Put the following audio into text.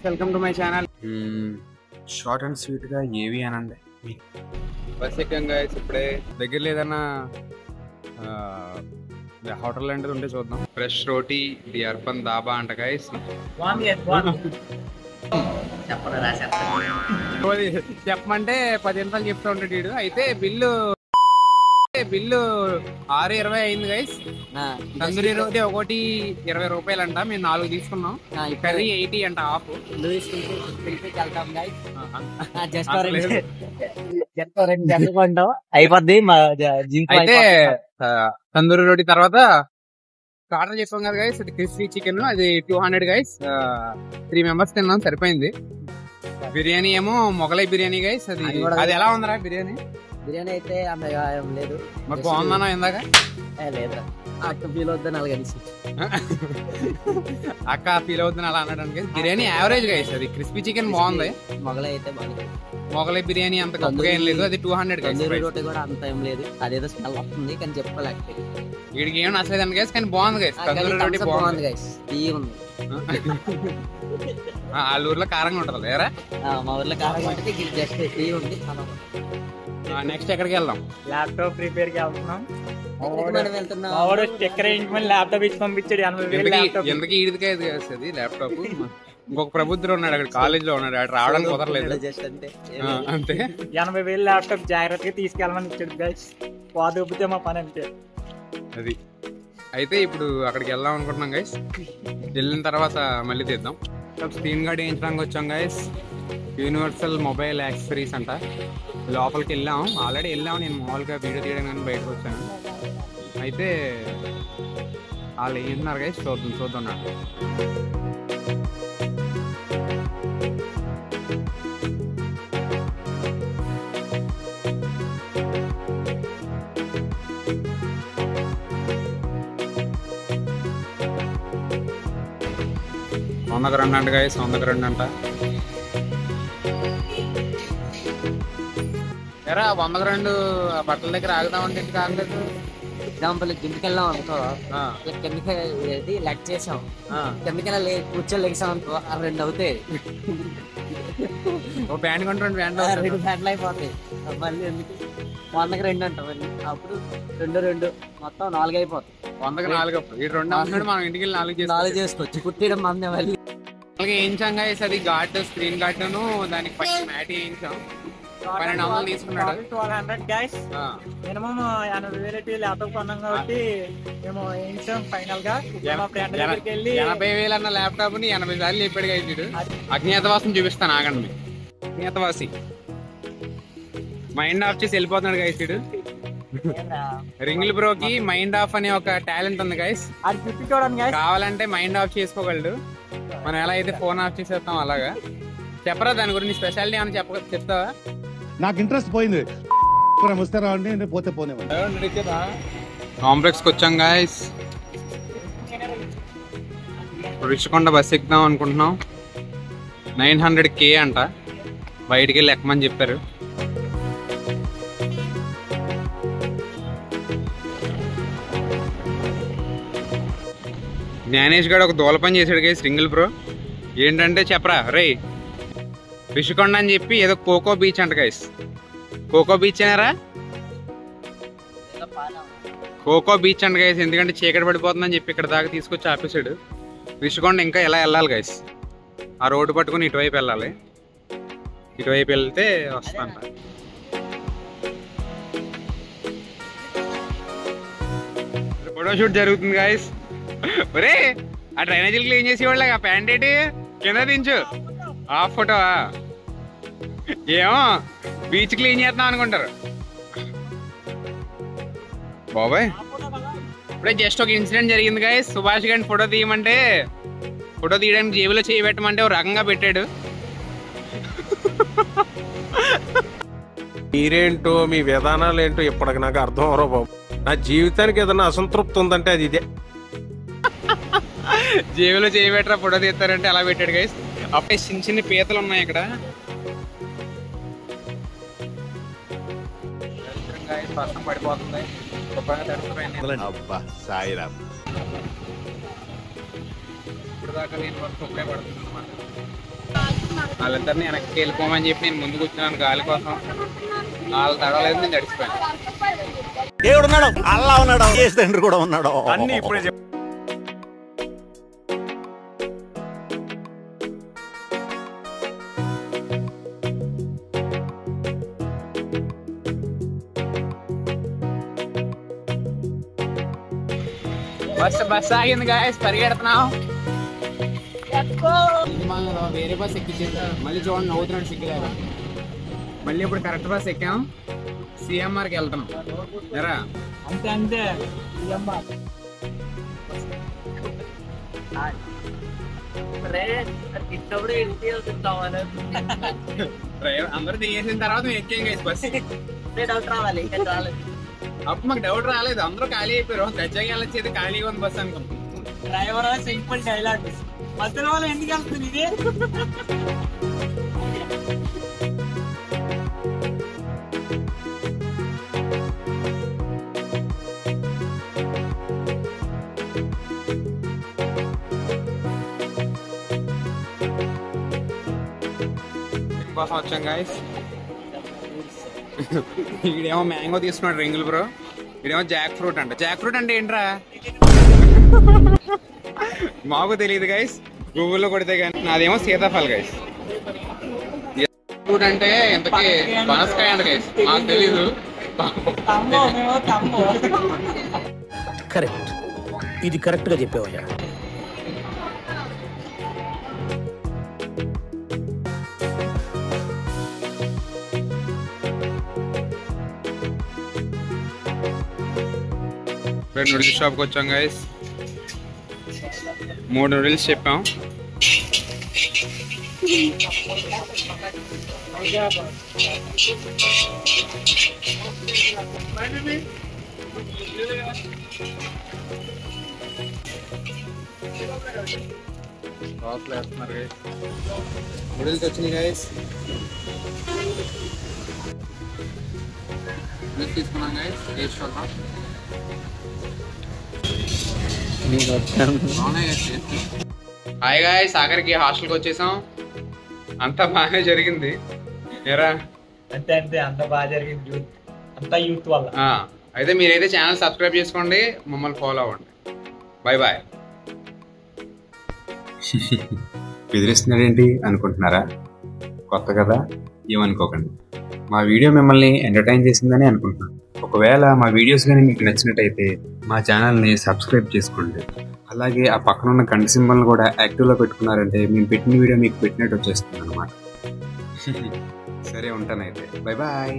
Welcome to my channel. Short and sweet గా ఏవి అనండి. బస్ ఎక్కాం గైస్. ఇప్పుడే దగ్గరలో ఏదన్నా హోటల్ లాంటిది ఉంటే చూద్దాం. Fresh roti the urban dhaba అంట గైస్. చెప్పమంటే 10 నిమిషాలు చెప్తా ఉంటాడు వీడు. అయితే బిల్లు 6:20 అయింది గైస్. తందూరి రోటీ ఒకటి 20 రూపాయలు అంట. మేము 4 తీసుకున్నాం. కర్రీ 80 అంట ఆఫ్. అయిపోద్ది అయితే తందూరి రోటీ తర్వాత ఆర్డర్ చేసాం కదా గైస్. క్రిస్పీ చికెన్ అది 200 గైస్. 3 మెంబర్స్ తిన్నాం, సరిపోయింది. బిర్యానీ ఏమో మొగలై బిర్యానీ గైస్. అది ఎలా ఉందరా బిర్యానీ? బిర్యానీ అయితే లేదు. మరి బాగుందన్నా ఇందాక? లేదా అక్క ఫీల్ అవుద్దని అలాగే అక్క ఫీల్ అవుతుంది అలా అనడానికి. Biryani average guys. అది క్రిస్పీ చికెన్ బాగుంది. మొగలై అయితే బాగుంది. మొగలై బిర్యానీ అంత గొప్పగా ఏం లేదు. అది 200 గైస్. రోటీ కూడా అంత ఏం లేదు. అదేదో స్మెల్ వస్తుంది కానీ చెప్పలేకపోతే వీడికి ఏం నచ్చలేదండి గైస్. కానీ బాగుంది గైస్. తందూరి రోటీ బాగుంది గైస్. టీ ఉంది. వాళ్ళ ఊర్లో కారంగా ఉంటది లేరా? మా ఊర్లో కారంగా ఉంటుంది. జస్ట్ టీ ఉంది. నెక్స్ట్ ఎక్కడికి వెళ్దాం? ల్యాప్టాప్ రిపేర్ కి వెళ్తున్నాం. వెళ్తున్నాం. స్టిక్కర్ వేయించుకొని ల్యాప్టాప్ ఇచ్చి పంపించాడు. 80,000 ఎందుకు ఈడిదిగా ఇది వస్తుంది ల్యాప్టాప్. ఇంకొక ప్రభుత్వం ఉన్నాడు అక్కడ, కాలేజ్ లో ఉన్నాడు. అక్కడ రావడానికి కుదరలేదు. అంతే 80,000 ల్యాప్టాప్ జాగ్రత్తగా తీసుకెళ్ళమని ఇచ్చాడు గైస్. వాదుపితే మా పని అంతే. అది అయితే ఇప్పుడు అక్కడికి వెళ్దాం అనుకుంటున్నాం గైస్. వెళ్ళిన తర్వాత మళ్ళీ తీద్దాం. స్క్రీన్ గార్డ్ వేయించడానికి వచ్చాం గైస్. యూనివర్సల్ మొబైల్ యాక్సెసరీస్ అంట. లోపలికి వెళ్ళాం. ఆల్రెడీ వెళ్ళాము. నేను మామూలుగా వీడియో తీయడానికి బయటకు వచ్చాను. అయితే వాళ్ళు ఏంటున్నారు గైస్ చూద్దాం. వందకు 2 అంట గైస్. 100కు 2 అంట. ఎరా 100కు 2 బట్టల దగ్గర ఆగుదామంటే ఎందుకు ఆగలేదు? ఎగ్జాంపుల్ కిందకి వెళ్ళాం అనుకో, కిందకి లెగ్ చేసాం, కిందకి కూర్చొని లెగ్సాం అనుకో, 2 అవుతాయి. ఓ ప్యాంట్ కొంటే 2 ప్యాంట్లు అయిపోతాయి. మళ్ళీ ఎందుకు 100కు 2 అంటాం. మళ్ళీ అప్పుడు 2 మొత్తం 4 అయిపోతాయి. 100కు 4 ఈ 2 అమ్ముతున్నాడు. మనం ఇంటికి వెళ్ళి 4 చేసుకోవచ్చు. కుట్టియడం మందే. మళ్ళీ వేయించాం గైస్. అది గార్డ్, స్క్రీన్ గార్డును దానికి పైన మ్యాట్ వేయించాం. 1200 తీసుకున్నాడు. 1200 గైస్. మినిమం 80,000 ల్యాప్టాప్ కొన్నాం కాబట్టి మేము వేయించాం ఫైనల్ గా. మా ఫ్రెండ్ దగ్గరికి వెళ్ళి 80,000 అన్న ల్యాప్టాప్ ని 80 సార్లు చెప్పాడు గైస్ వీడు. అజ్ఞాతవాసం చూపిస్తాను ఆగండి. అజ్ఞాతవాసి మైండ్ ఆఫ్ చేసి వెళ్ళిపోతున్నాడు గైస్ వీడు. రింగిల్ బ్రోకి మైండ్ ఆఫ్ అనే ఒక టాలెంట్ ఉంది గైస్. అది చూపించుకోవడానికి కావాలంటే మైండ్ ఆఫ్ చేసుకోగలడు. మనం ఎలా అయితే ఫోన్ ఆఫ్ చేసేస్తాం అలాగా. చెప్పరా దాని గురించి స్పెషాలిటీ ఏమైనా చెప్తావా? నాకు ఇంట్రెస్ట్ పోయింది. వస్తే రావండి, పోతే పోనే. కాంప్లెక్స్కి వచ్చాం గాయస్. రిషికొండ బస్ ఎక్కుదాం అనుకుంటున్నాం. 900K అంట. బయటికి వెళ్ళి ఎక్కమని చెప్పారు. జ్ఞానేష్ గారు ఒక దూల పని చేశాడు గైస్ రింగిల్ బ్రో. ఏంటంటే చెప్పరా రే, రిషికొండ అని చెప్పి ఏదో కోకో బీచ్ అంట గైస్. కోకో బీచ్ అనేరా? కోకో బీచ్ అంట గైస్. ఎందుకంటే చీకటి పడిపోతుందని చెప్పి ఇక్కడ దాకా తీసుకొచ్చి ఆపేసాడు. రిషికొండ ఇంకా ఎలా వెళ్ళాలి గైస్? ఆ రోడ్డు పట్టుకుని ఇటువైపు వెళ్ళాలి. ఇటువైపు వెళ్తే వస్తాంట. ఫోటోషూట్ జరుగుతుంది గైస్. ఒరే ఆ డ్రైనేజీలు క్లీన్ చేసేవాళ్ళ ఆ ప్యాంట్ ఏంటి కింద దించు. ఆ ఫోటో ఏమో బీచ్ క్లీన్ చేద్దాం అనుకుంటారు బాబాయ్. ఇప్పుడే జస్ట్ ఒక ఇన్సిడెంట్ జరిగింది గైస్. సుభాష్ గారిని ఫోటో తీయమంటే, ఫోటో తీయడానికి జేబులో చేయి పెట్టమంటే ఒక రకంగా పెట్టాడు. మీరేంటో మీ విధానాలు ఏంటో ఇప్పటికి నాకు అర్థం అవరో బాబు. నా జీవితానికి ఏదైనా అసంతృప్తి ఉందంటే అది ఇదే. జేబులో చేయి పెట్టరా ఫోటో తీస్తారంటే అలా పెట్టాడు గైస్. అప్పుడే చిన్న పీతలు ఉన్నాయి ఇక్కడ. వర్షం పడిపోతుంది. ఇప్పుడు దాకా నేను వర్షం ఇప్పుడే పడుతుంది అనమాట. వాళ్ళిద్దరిని వెనక్కి వెళ్ళిపోమని చెప్పి నేను ముందుకు వచ్చినాను గాలి కోసం. వాళ్ళు తడవలేదు, నేను తడిచిపోయాను. దేవుడున్నాడు, అల్లా ఉన్నాడు, యేసు తండ్రి కూడా ఉన్నాడు. అన్ని ఇప్పుడే బస్సు ఆగింది గాయస్, పరిగెడుతున్నాం. వేరే బస్ ఎక్కించేసారు. మళ్ళీ చూడండి నవ్వుతున్నాడు సిగ్గులేదా. మళ్ళీ ఇప్పుడు కరెక్ట్ బస్ ఎక్కాం, సిఎంఆర్కి వెళ్తున్నాం. ఎరా అంతే అంతే. అందరూ దిగేసిన తర్వాత మేము ఎక్కాం గైస్ బస్. రావాలి అప్పుడు మాకు డౌట్ రాలేదు, అందరూ ఖాళీ అయిపోయారు. గజ్జాకి వెళ్ళొచ్చేది ఖాళీగా ఉంది బస్ అనుకుంటాం. డ్రైవర్ సింపుల్ డైలాగ్, మధ్యలో వాళ్ళు ఎందుకు వెళ్తుంది ఇది. కోసం వచ్చాం గాయస్. ఇక్కడేమో మ్యాంగో తీసుకున్నాడు రింగులు బ్రో, ఇక్కడేమో జాక్ ఫ్రూట్ అంట. జాక్ ఫ్రూట్ అంటే ఏంట్రా మాకు తెలియదు గైస్, గూగుల్లో కొడితే కానీ. నాదేమో సీతాఫల్ గైస్. ఫ్రూట్ అంటే ఇంతకీ పనసకాయ అంట గైస్, మాకు తెలీదు. కరెక్ట్, ఇది కరెక్ట్ గా చెప్పావయ్యా. నూడిల్స్ షాప్కి వచ్చాం గైస్. 3 నూడిల్స్ చెప్పాం. నూడిల్స్ వచ్చినాయి గైస్. తీసుకున్నాం గైస్, టేస్ట్ చూద్దాం. హాయ్ గాయ్స్, ఆఖరికి హాస్టల్కి వచ్చేసాం. అంతా బాగానే జరిగింది. ఏరా అంతే అంతే, అంత బాగా జరిగింది. యూత్ అంతా యూత్ వల్ల. అయితే మీరైతే ఛానల్ సబ్స్క్రైబ్ చేసుకోండి, మమ్మల్ని ఫాలో అవ్వండి. Bye bye. బెదిరిస్తున్నాడేంటి అనుకుంటున్నారా? కొత్త కదా, ఏమనుకోకండి. మా వీడియో మిమ్మల్ని ఎంటర్టైన్ చేసిందని అనుకుంటున్నాను. ఒకవేళ మా వీడియోస్ కానీ మీకు నచ్చినట్టయితే మా ఛానల్ని సబ్స్క్రైబ్ చేసుకోండి. అలాగే ఆ పక్కన ఉన్న గంట సింబల్ని కూడా యాక్టివ్లో పెట్టుకున్నారంటే మేము పెట్టిన వీడియో మీకు పెట్టినట్టు వచ్చేస్తుంది అన్నమాట. సరే, ఉంటానైతే. Bye bye.